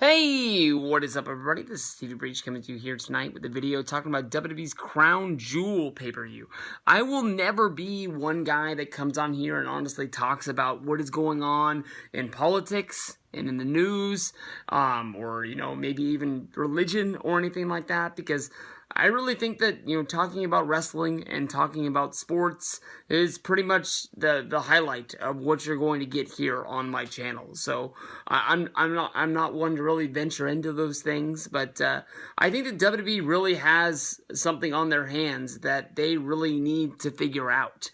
Hey, what is up, everybody? This is Stevie Breach coming to you here tonight with a video talking about WWE's Crown Jewel pay-per-view. I will never be one guy that comes on here and honestly talks about what is going on in politics and in the news, or, maybe even religion or anything like that, because I really think that, talking about wrestling and talking about sports is pretty much the highlight of what you're going to get here on my channel. So I'm not one to really venture into those things, but I think that WWE really has something on their hands that they really need to figure out.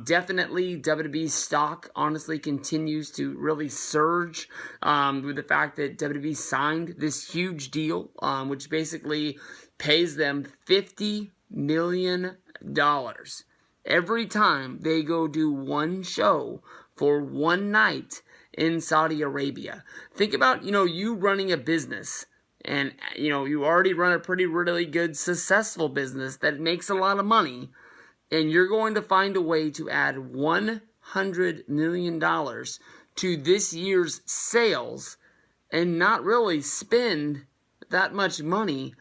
Definitely WWE's stock honestly continues to really surge with the fact that WWE signed this huge deal, which basically pays them $50 million every time they go do one show for one night in Saudi Arabia. Think about, you running a business, and, you already run a really good, successful business that makes a lot of money, and you're going to find a way to add $100 million to this year's sales and not really spend that much money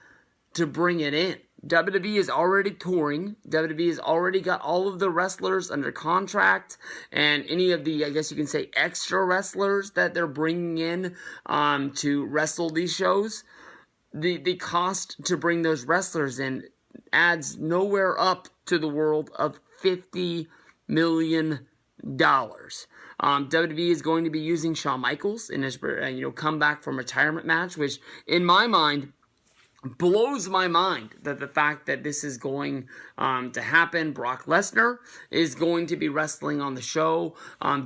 to bring it in. WWE is already touring. WWE has already got all of the wrestlers under contract, and any of the, I guess you can say, extra wrestlers that they're bringing in to wrestle these shows. The cost to bring those wrestlers in adds nowhere up to the world of $50 million. WWE is going to be using Shawn Michaels in his comeback from retirement match, which in my mind blows my mind, that the fact that this is going to happen. Brock Lesnar is going to be wrestling on the show.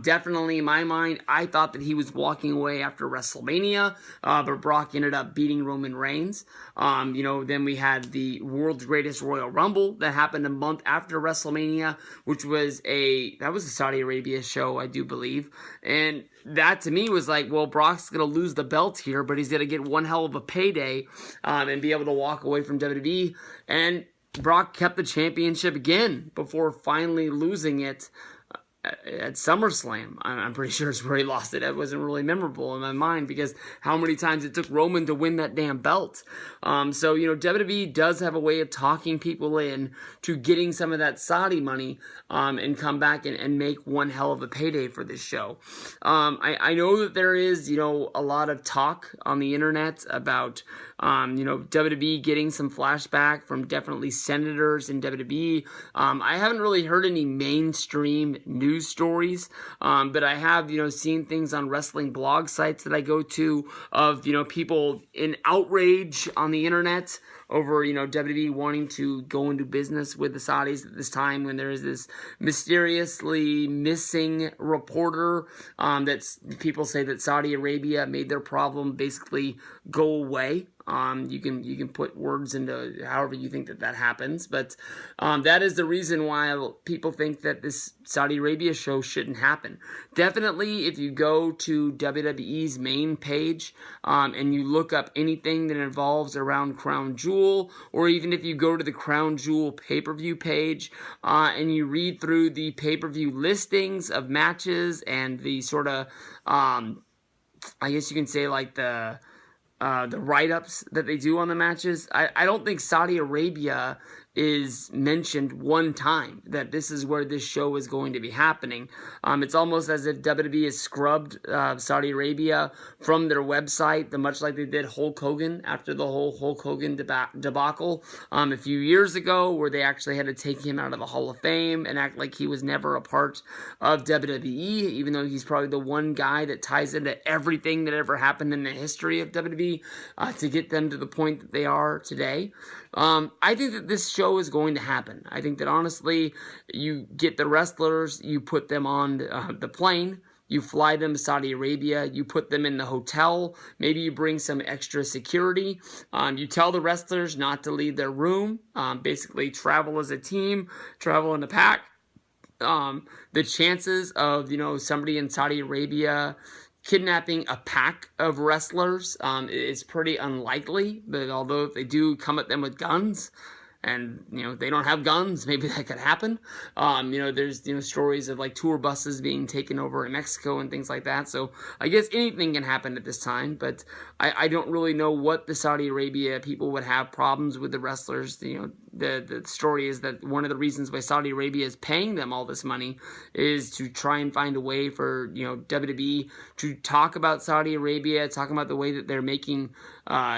Definitely in my mind, I thought that he was walking away after WrestleMania, but Brock ended up beating Roman Reigns. Then we had the World's Greatest Royal Rumble that happened a month after WrestleMania, which was a Saudi Arabia show, I do believe. And that to me was like, well, Brock's going to lose the belt here, but he's going to get one hell of a payday and be able to walk away from WWE. And Brock kept the championship again before finally losing it at SummerSlam. I'm pretty sure it's where he lost it. It wasn't really memorable in my mind because how many times it took Roman to win that damn belt. So, WWE does have a way of talking people in to getting some of that Saudi money and come back and make one hell of a payday for this show. I know that there is, a lot of talk on the internet about, WWE getting some flashback from definitely senators in WWE. I haven't really heard any mainstream news stories, but I have, seen things on wrestling blog sites that I go to of, people in outrage on the internet over, WWE wanting to go into business with the Saudis at this time when there is this mysteriously missing reporter that people say that Saudi Arabia made their problem basically go away. You can put words into however you think that happens, but that is the reason why people think that this Saudi Arabia show shouldn't happen. Definitely, if you go to WWE's main page and you look up anything that involves around Crown Jewel, or even if you go to the Crown Jewel pay-per-view page and you read through the pay-per-view listings of matches and the sort of, I guess you can say like the write-ups that they do on the matches, I don't think Saudi Arabia is mentioned one time that this is where this show is going to be happening. It's almost as if WWE has scrubbed Saudi Arabia from their website, much like they did Hulk Hogan after the whole Hulk Hogan debacle a few years ago, where they actually had to take him out of the Hall of Fame and act like he was never a part of WWE, even though he's probably the one guy that ties into everything that ever happened in the history of WWE to get them to the point that they are today. I think that this show is going to happen. I think that honestly, you get the wrestlers, you put them on the plane, you fly them to Saudi Arabia, you put them in the hotel, maybe you bring some extra security, you tell the wrestlers not to leave their room, basically travel as a team, travel in a pack. The chances of, somebody in Saudi Arabia kidnapping a pack of wrestlers is pretty unlikely, but although if they do come at them with guns, and they don't have guns, maybe that could happen. There's stories of like tour buses being taken over in Mexico and things like that. So I guess anything can happen at this time, but I don't really know what the Saudi Arabia people would have problems with the wrestlers. The story is that one of the reasons why Saudi Arabia is paying them all this money is to try and find a way for WWE to talk about Saudi Arabia, talk about the way that they're making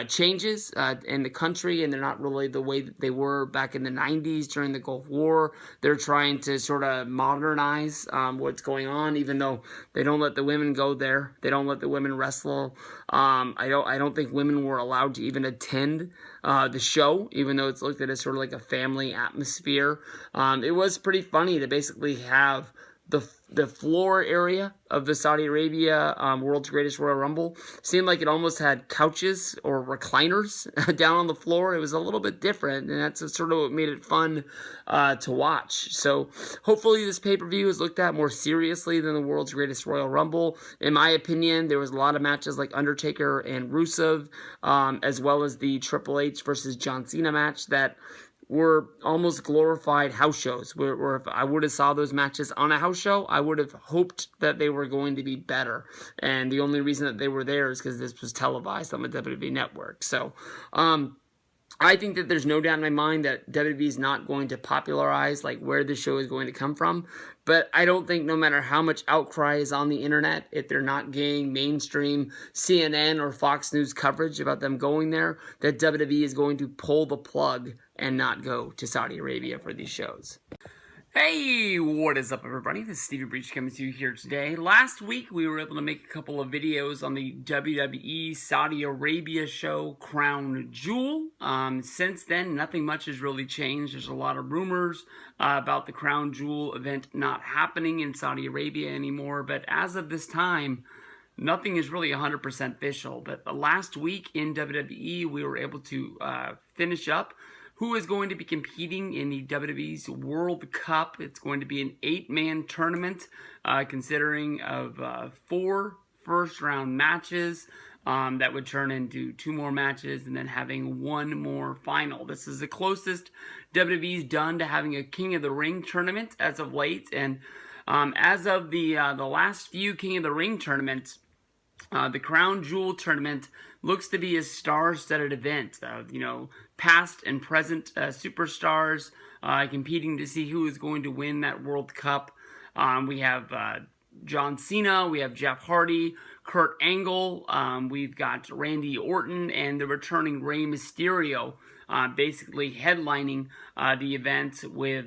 changes in the country, and they're not really the way that they were back in the 90s during the Gulf War. They're trying to sort of modernize what's going on, even though they don't let the women go there. They don't let the women wrestle. I don't think women were allowed to even attend the show, even though it's looked at as sort of like a family atmosphere. It was pretty funny to basically have the floor area of the Saudi Arabia World's Greatest Royal Rumble seemed like it almost had couches or recliners down on the floor. It was a little bit different, and that's sort of what made it fun to watch. So hopefully this pay-per-view is looked at more seriously than the World's Greatest Royal Rumble. In my opinion, there was a lot of matches like Undertaker and Rusev, as well as the Triple H versus John Cena match that were almost glorified house shows, where if I would have saw those matches on a house show, I would have hoped that they were going to be better. And the only reason that they were there is because this was televised on the WWE Network. So, I think that there's no doubt in my mind that WWE is not going to popularize like where the show is going to come from. But I don't think no matter how much outcry is on the internet, if they're not getting mainstream CNN or Fox News coverage about them going there, that WWE is going to pull the plug and not go to Saudi Arabia for these shows. Hey, what is up everybody? This is Stevie Breach coming to you here today. Last week we were able to make a couple of videos on the WWE Saudi Arabia show Crown Jewel. Since then, nothing much has really changed. There's a lot of rumors about the Crown Jewel event not happening in Saudi Arabia anymore, but as of this time, nothing is really 100% official. But last week in WWE, we were able to finish up who is going to be competing in the WWE's World Cup. It's going to be an 8-man tournament, considering of 4 first-round matches that would turn into 2 more matches and then having 1 more final. This is the closest WWE's done to having a King of the Ring tournament as of late, and as of the last few King of the Ring tournaments, the Crown Jewel tournament looks to be a star-studded event of, past and present superstars competing to see who is going to win that World Cup. We have John Cena, we have Jeff Hardy, Kurt Angle, we've got Randy Orton, and the returning Rey Mysterio basically headlining the event with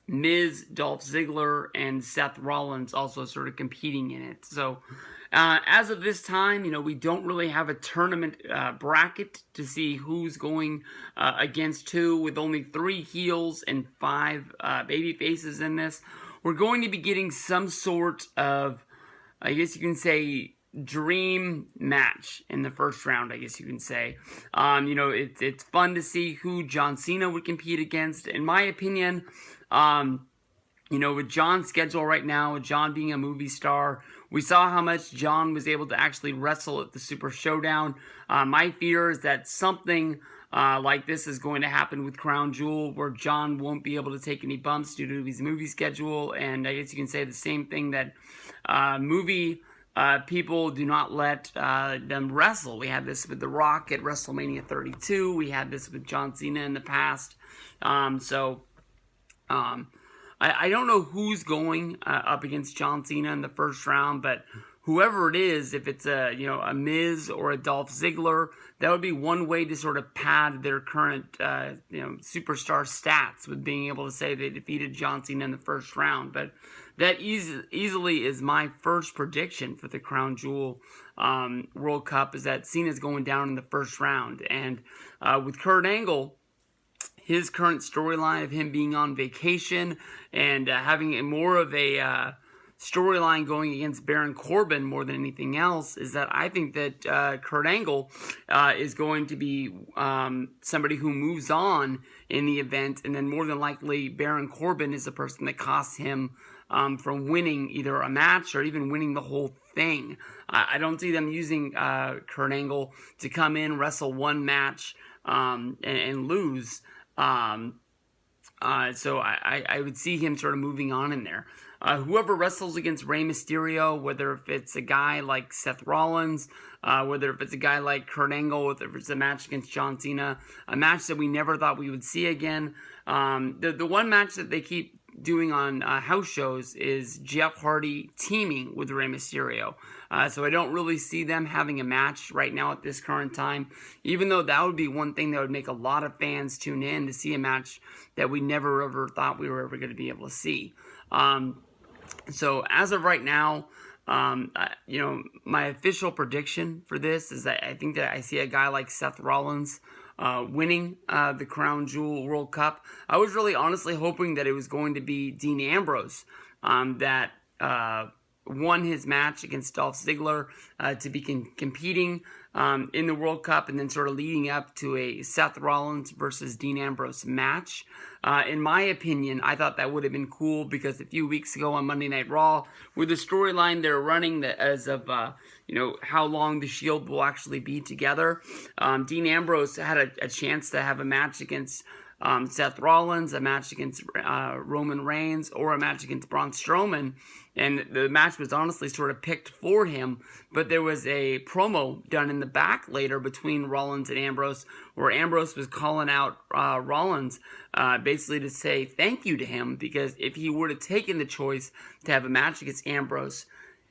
Miz, Dolph Ziggler, and Seth Rollins also sort of competing in it. So as of this time, we don't really have a tournament bracket to see who's going against who, with only 3 heels and 5 baby faces in this. We're going to be getting some sort of, I guess you can say, dream match in the first round, I guess you can say. It's fun to see who John Cena would compete against. In my opinion, with John's schedule right now, with John being a movie star, we saw how much John was able to actually wrestle at the Super Showdown. My fear is that something like this is going to happen with Crown Jewel, where John won't be able to take any bumps due to his movie schedule. And I guess you can say the same thing that movie people do not let them wrestle. We had this with The Rock at WrestleMania 32. We had this with John Cena in the past. I don't know who's going up against John Cena in the first round, but whoever it is, if it's a Miz or a Dolph Ziggler, that would be one way to sort of pad their current superstar stats, with being able to say they defeated John Cena in the first round. But that easily is my first prediction for the Crown Jewel World Cup, is that Cena's going down in the first round. And with Kurt Angle, his current storyline of him being on vacation and having more of a storyline going against Baron Corbin more than anything else, is that I think that Kurt Angle is going to be somebody who moves on in the event, and then more than likely Baron Corbin is the person that costs him from winning either a match or even winning the whole thing. I don't see them using Kurt Angle to come in, wrestle one match, and lose. So I would see him sort of moving on in there. Whoever wrestles against Rey Mysterio, whether if it's a guy like Seth Rollins, whether if it's a guy like Kurt Angle, whether if it's a match against John Cena, a match that we never thought we would see again. The one match that they keep doing on house shows is Jeff Hardy teaming with Rey Mysterio. So I don't really see them having a match right now at this current time, even though that would be one thing that would make a lot of fans tune in to see a match that we never ever thought we were ever going to be able to see. So as of right now, my official prediction for this is that I think that I see a guy like Seth Rollins winning the Crown Jewel World Cup. I was really honestly hoping that it was going to be Dean Ambrose that won his match against Dolph Ziggler to be competing in the World Cup, and then sort of leading up to a Seth Rollins versus Dean Ambrose match. In my opinion, I thought that would have been cool because a few weeks ago on Monday Night Raw, with the storyline they're running that as of how long the Shield will actually be together, Dean Ambrose had a chance to have a match against Seth Rollins, a match against Roman Reigns, or a match against Braun Strowman, and the match was honestly sort of picked for him, but there was a promo done in the back later between Rollins and Ambrose, where Ambrose was calling out Rollins basically to say thank you to him, because if he would have taken the choice to have a match against Ambrose,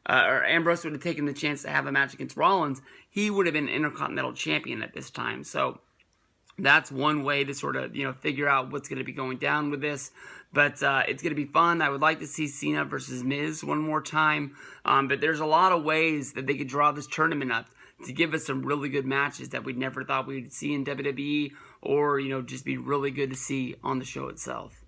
or Ambrose would have taken the chance to have a match against Rollins, he would have been Intercontinental Champion at this time. So that's one way to sort of, figure out what's going to be going down with this. But it's going to be fun. I would like to see Cena versus Miz one more time. But there's a lot of ways that they could draw this tournament up to give us some really good matches that we never thought we would see in WWE, or, just be really good to see on the show itself.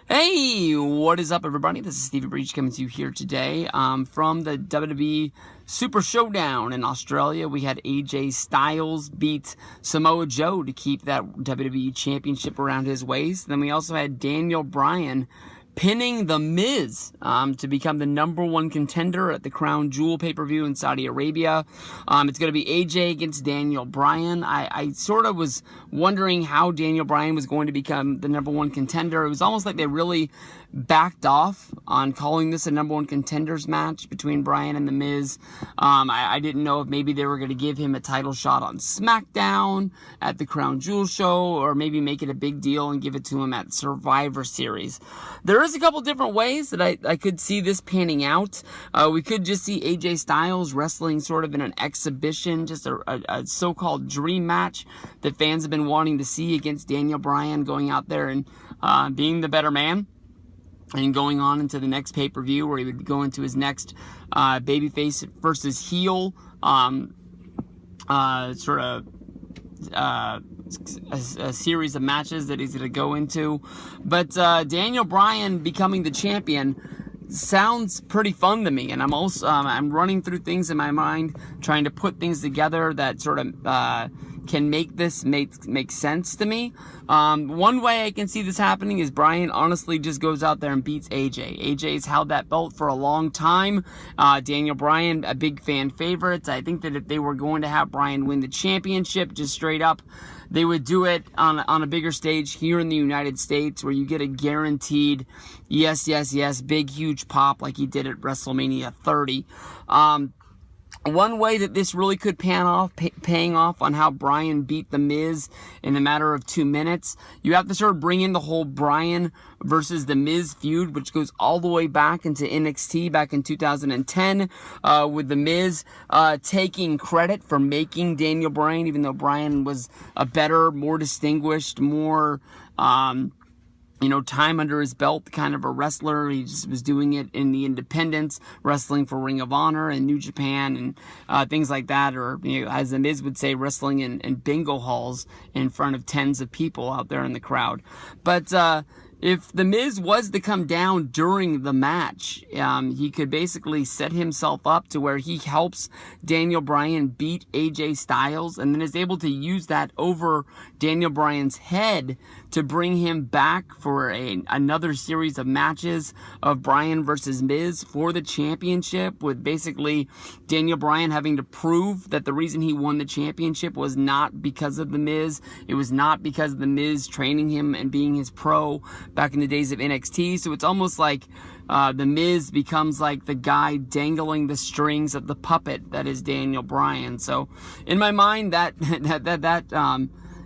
Hey, what is up, everybody? This is Stevie Breach coming to you here today from the WWE Super Showdown in Australia. We had AJ Styles beat Samoa Joe to keep that WWE Championship around his waist. Then we also had Daniel Bryan pinning The Miz to become the #1 contender at the Crown Jewel pay-per-view in Saudi Arabia. It's going to be AJ against Daniel Bryan. I sort of was wondering how Daniel Bryan was going to become the #1 contender. It was almost like they really backed off on calling this a #1 contenders match between Bryan and The Miz. I didn't know if maybe they were going to give him a title shot on SmackDown at the Crown Jewel show, or maybe make it a big deal and give it to him at Survivor Series. There is a couple different ways that I could see this panning out. We could just see AJ Styles wrestling sort of in an exhibition, just a so-called dream match that fans have been wanting to see against Daniel Bryan, going out there and being the better man, and going on into the next pay-per-view where he would go into his next babyface versus heel a series of matches that he's going to go into. But Daniel Bryan becoming the champion sounds pretty fun to me, and I'm running through things in my mind, trying to put things together that sort of can make this make sense to me. One way I can see this happening is Bryan honestly just goes out there and beats AJ. AJ's held that belt for a long time. Daniel Bryan, a big fan favorite. I think that if they were going to have Bryan win the championship, just straight up, they would do it on a bigger stage here in the United States, where you get a guaranteed yes, big, huge pop like he did at WrestleMania 30. One way that this really could paying off on how Bryan beat The Miz in a matter of 2 minutes, you have to sort of bring in the whole Bryan versus The Miz feud, which goes all the way back into NXT back in 2010, with The Miz taking credit for making Daniel Bryan, even though Bryan was a better, more distinguished, more time under his belt kind of a wrestler. He just was doing it in the independents, wrestling for Ring of Honor and New Japan and things like that, or as The Miz would say, wrestling in bingo halls in front of tens of people out there in the crowd. But if The Miz was to come down during the match, he could basically set himself up to where he helps Daniel Bryan beat AJ Styles and then is able to use that over Daniel Bryan's head to bring him back for another series of matches of Bryan versus Miz for the championship, with basically Daniel Bryan having to prove that the reason he won the championship was not because of The Miz. It was not because of The Miz training him and being his pro back in the days of NXT. So it's almost like The Miz becomes like the guy dangling the strings of the puppet that is Daniel Bryan. So in my mind, that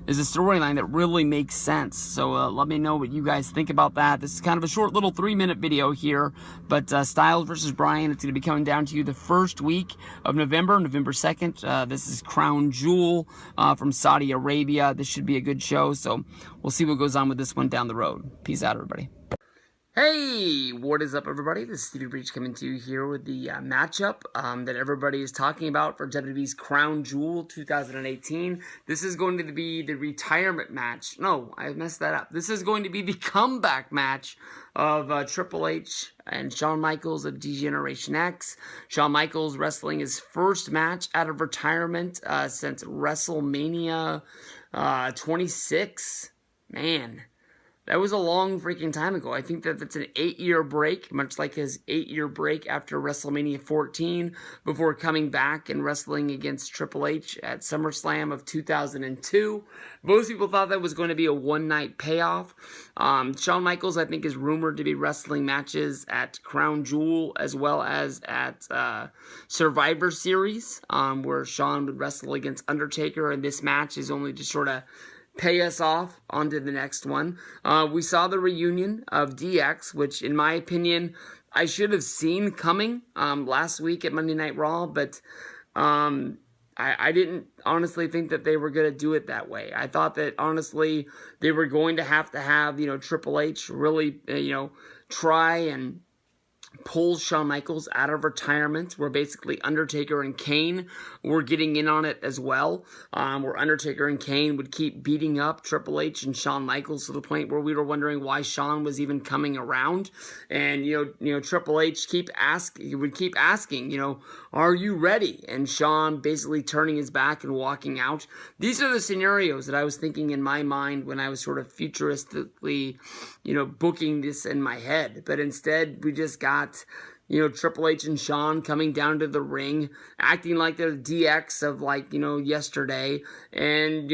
is a storyline that really makes sense. So let me know what you guys think about that. This is kind of a short little 3-minute video here, but Styles versus Bryan, it's going to be coming down to you the first week of November 2nd. This is Crown Jewel from Saudi Arabia. This should be a good show, so we'll see what goes on with this one down the road. Peace out, everybody. Hey, what is up, everybody? This is Stevie Breach coming to you here with the matchup that everybody is talking about for WWE's Crown Jewel 2018. This is going to be the retirement match. No, I messed that up. This is going to be the comeback match of Triple H and Shawn Michaels of D-Generation X. Shawn Michaels wrestling his first match out of retirement since WrestleMania 26. Man, that was a long freaking time ago. I think that that's an 8-year break, much like his 8-year break after WrestleMania 14, before coming back and wrestling against Triple H at SummerSlam of 2002. Most people thought that was going to be a one-night payoff. Shawn Michaels, I think, is rumored to be wrestling matches at Crown Jewel as well as at Survivor Series, where Shawn would wrestle against Undertaker, and this match is only to sort of pay us off onto the next one. We saw the reunion of DX, which in my opinion, I should have seen coming last week at Monday Night Raw, but I didn't honestly think that they were going to do it that way. I thought that honestly they were going to have, Triple H really, try and pull Shawn Michaels out of retirement, where basically Undertaker and Kane were getting in on it as well, where Undertaker and Kane would keep beating up Triple H and Shawn Michaels to the point where we were wondering why Shawn was even coming around. And Triple H would keep asking, are you ready? And Shawn basically turning his back and walking out. These are the scenarios that I was thinking in my mind when I was sort of futuristically, booking this in my head. But instead, we just got Triple H and Shawn coming down to the ring, acting like they're DX of yesterday. And,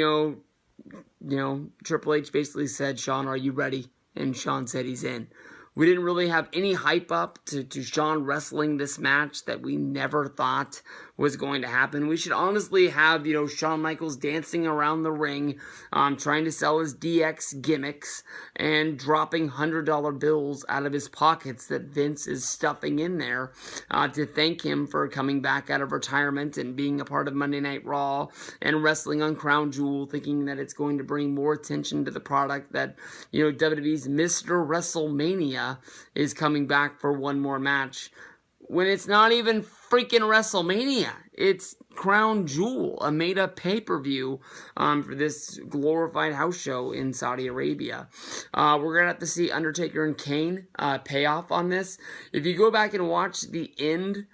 Triple H basically said, Shawn, are you ready? And Shawn said he's in. We didn't really have any hype up to Shawn wrestling this match that we never thought was going to happen. We should honestly have, Shawn Michaels dancing around the ring, trying to sell his DX gimmicks and dropping $100 bills out of his pockets that Vince is stuffing in there to thank him for coming back out of retirement and being a part of Monday Night Raw and wrestling on Crown Jewel, thinking that it's going to bring more attention to the product that, WWE's Mr. WrestleMania is coming back for one more match, when it's not even freaking WrestleMania. It's Crown Jewel, a made-up pay-per-view for this glorified house show in Saudi Arabia. We're going to have to see Undertaker and Kane pay off on this. If you go back and watch the end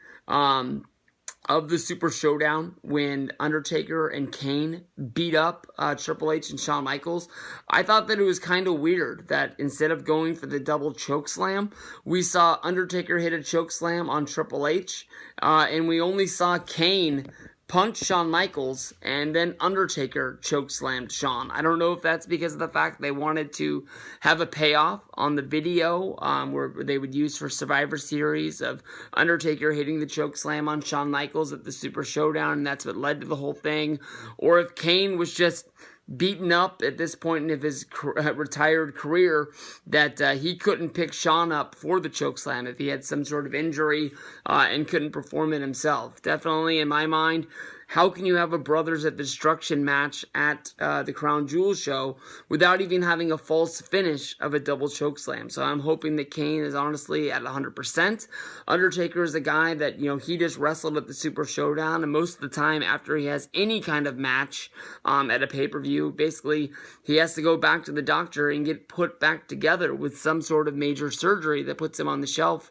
of the Super Showdown, when Undertaker and Kane beat up Triple H and Shawn Michaels, I thought that it was kind of weird that instead of going for the double chokeslam, we saw Undertaker hit a chokeslam on Triple H, and we only saw Kane punch Shawn Michaels, and then Undertaker chokeslammed Shawn. I don't know if that's because of the fact they wanted to have a payoff on the video where they would use for Survivor Series of Undertaker hitting the chokeslam on Shawn Michaels at the Super Showdown, and that's what led to the whole thing. Or if Kane was just beaten up at this point in his retired career, that he couldn't pick Shawn up for the chokeslam if he had some sort of injury and couldn't perform it himself. Definitely, in my mind, how can you have a Brothers of Destruction match at the Crown Jewel show without even having a false finish of a double chokeslam? So I'm hoping that Kane is honestly at 100%. Undertaker is a guy that, he just wrestled at the Super Showdown, and most of the time after he has any kind of match at a pay-per-view, basically he has to go back to the doctor and get put back together with some sort of major surgery that puts him on the shelf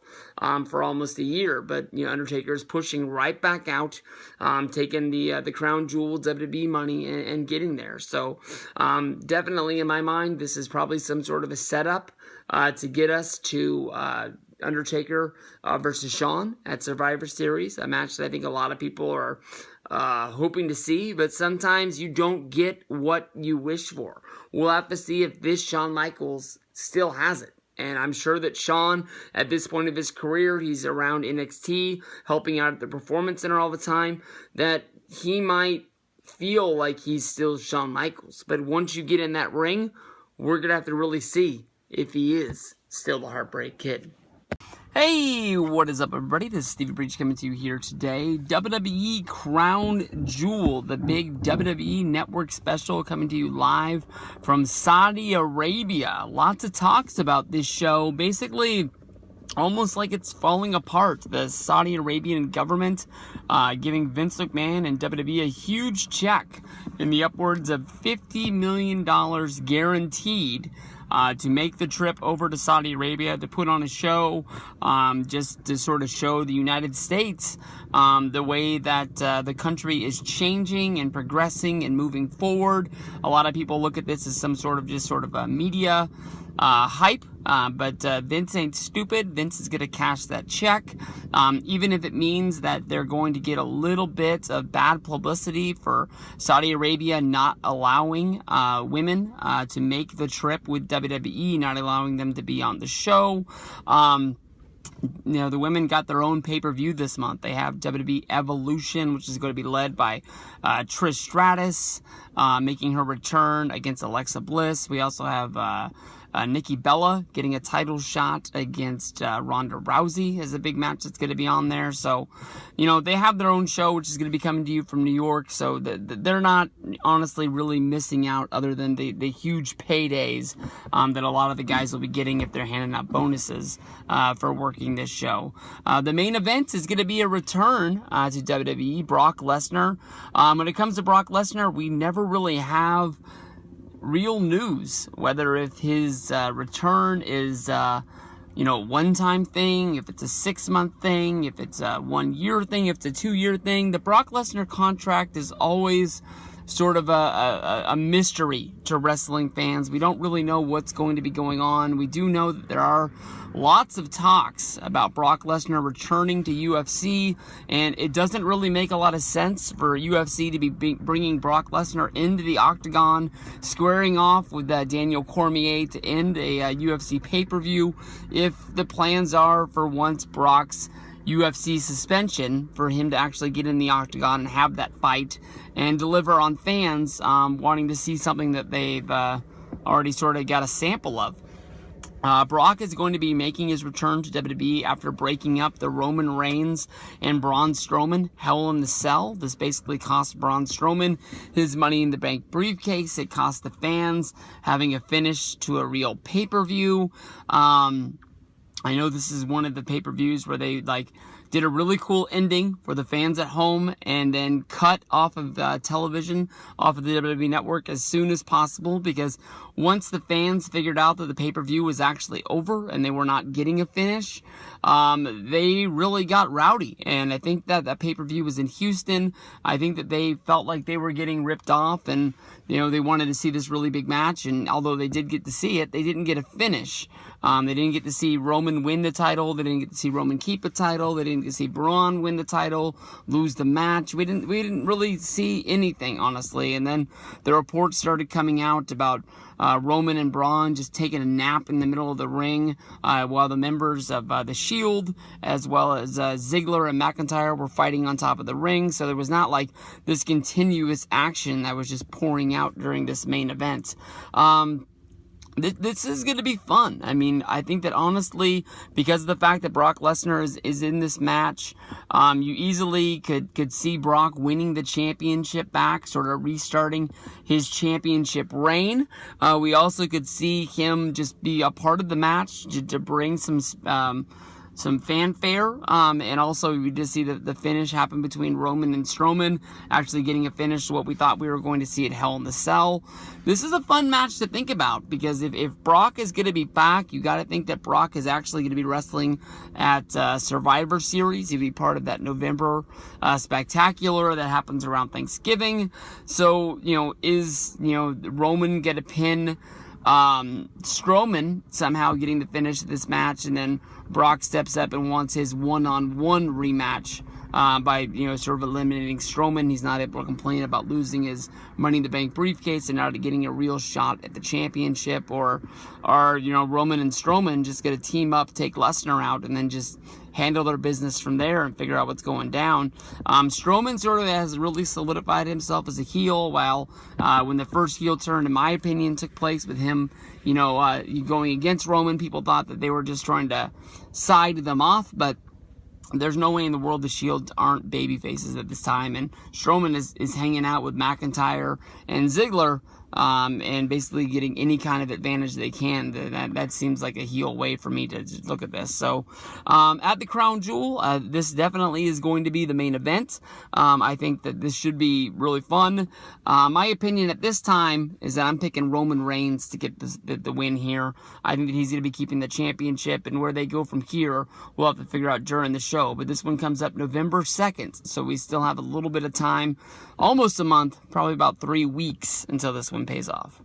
for almost a year. But Undertaker is pushing right back out, taking the Crown Jewel WWE money and getting there. So definitely in my mind, this is probably some sort of a setup to get us to Undertaker versus Shawn at Survivor Series, a match that I think a lot of people are hoping to see, but sometimes you don't get what you wish for. We'll have to see if this Shawn Michaels still has it. And I'm sure that Shawn, at this point of his career, he's around NXT, helping out at the Performance Center all the time, that he might feel like he's still Shawn Michaels. But once you get in that ring, we're going to have to really see if he is still the Heartbreak Kid. Hey, what is up, everybody? This is Stevie Breach coming to you here today. WWE Crown Jewel, the big WWE Network special, coming to you live from Saudi Arabia. Lots of talks about this show. Basically, almost like it's falling apart. The Saudi Arabian government giving Vince McMahon and WWE a huge check in the upwards of $50 million guaranteed to make the trip over to Saudi Arabia to put on a show, just to sort of show the United States the way that the country is changing and progressing and moving forward. A lot of people look at this as some sort of a media hype, but Vince ain't stupid. Vince is going to cash that check, even if it means that they're going to get a little bit of bad publicity for Saudi Arabia not allowing women to make the trip with WWE, not allowing them to be on the show. The women got their own pay-per-view this month. They have WWE Evolution, which is going to be led by Trish Stratus, making her return against Alexa Bliss. We also have Nikki Bella getting a title shot against Ronda Rousey as a big match that's going to be on there. So, they have their own show, which is going to be coming to you from New York. So they're not honestly really missing out, other than the huge paydays that a lot of the guys will be getting if they're handing out bonuses for working this show. The main event is going to be a return to WWE, Brock Lesnar. When it comes to Brock Lesnar, we never really have real news, whether if his return is one-time thing, if it's a 6-month thing, if it's a 1-year thing, if it's a 2-year thing. The Brock Lesnar contract is always sort of a mystery to wrestling fans. We don't really know what's going to be going on. We do know that there are lots of talks about Brock Lesnar returning to UFC, and it doesn't really make a lot of sense for UFC to be bringing Brock Lesnar into the octagon, squaring off with Daniel Cormier to end a UFC pay-per-view, if the plans are for once Brock's UFC suspension, for him to actually get in the octagon and have that fight and deliver on fans wanting to see something that they've already sort of got a sample of. Brock is going to be making his return to WWE after breaking up the Roman Reigns and Braun Strowman Hell in the Cell. This basically cost Braun Strowman his Money in the Bank briefcase. It cost the fans having a finish to a real pay-per-view. I know this is one of the pay-per-views where they did a really cool ending for the fans at home and then cut off of television, off of the WWE Network as soon as possible, because once the fans figured out that the pay-per-view was actually over and they were not getting a finish, they really got rowdy. And I think that pay-per-view was in Houston. I think that they felt like they were getting ripped off, and they wanted to see this really big match, and although they did get to see it, they didn't get a finish. They didn't get to see Roman win the title. They didn't get to see Roman keep the title. They didn't get to see Braun win the title, lose the match. We didn't really see anything, honestly. And then the reports started coming out about Roman and Braun just taking a nap in the middle of the ring while the members of the Shield, as well as Ziggler and McIntyre, were fighting on top of the ring. So there was not like this continuous action that was just pouring out during this main event. This is going to be fun. I mean, I think that honestly, because of the fact that Brock Lesnar is in this match, you easily could see Brock winning the championship back, sort of restarting his championship reign. We also could see him just be a part of the match to bring some fanfare, and also we just see the finish happen between Roman and Strowman, actually getting a finish to what we thought we were going to see at Hell in the Cell. This is a fun match to think about, because if Brock is going to be back, you got to think that Brock is actually going to be wrestling at Survivor Series. He'll be part of that November spectacular that happens around Thanksgiving. So, is Roman get a pin Strowman somehow getting the finish of this match, and then Brock steps up and wants his one-on-one rematch by sort of eliminating Strowman. He's not able to complain about losing his Money in the Bank briefcase and not getting a real shot at the championship, or Roman and Strowman just going to team up, take Lesnar out, and then just handle their business from there and figure out what's going down. Strowman sort of has really solidified himself as a heel, while when the first heel turn, in my opinion, took place with him, going against Roman, people thought that they were just trying to side them off, but there's no way in the world the Shield aren't baby faces at this time, and Strowman is hanging out with McIntyre and Ziggler, and basically getting any kind of advantage they can. That seems like a heel way for me to just look at this. So, at the Crown Jewel, this definitely is going to be the main event. I think that this should be really fun. My opinion at this time is that I'm picking Roman Reigns to get the win here. I think that he's going to be keeping the championship, and where they go from here, we'll have to figure out during the show. But this one comes up November 2nd, so we still have a little bit of time, almost a month, probably about 3 weeks until this one pays off.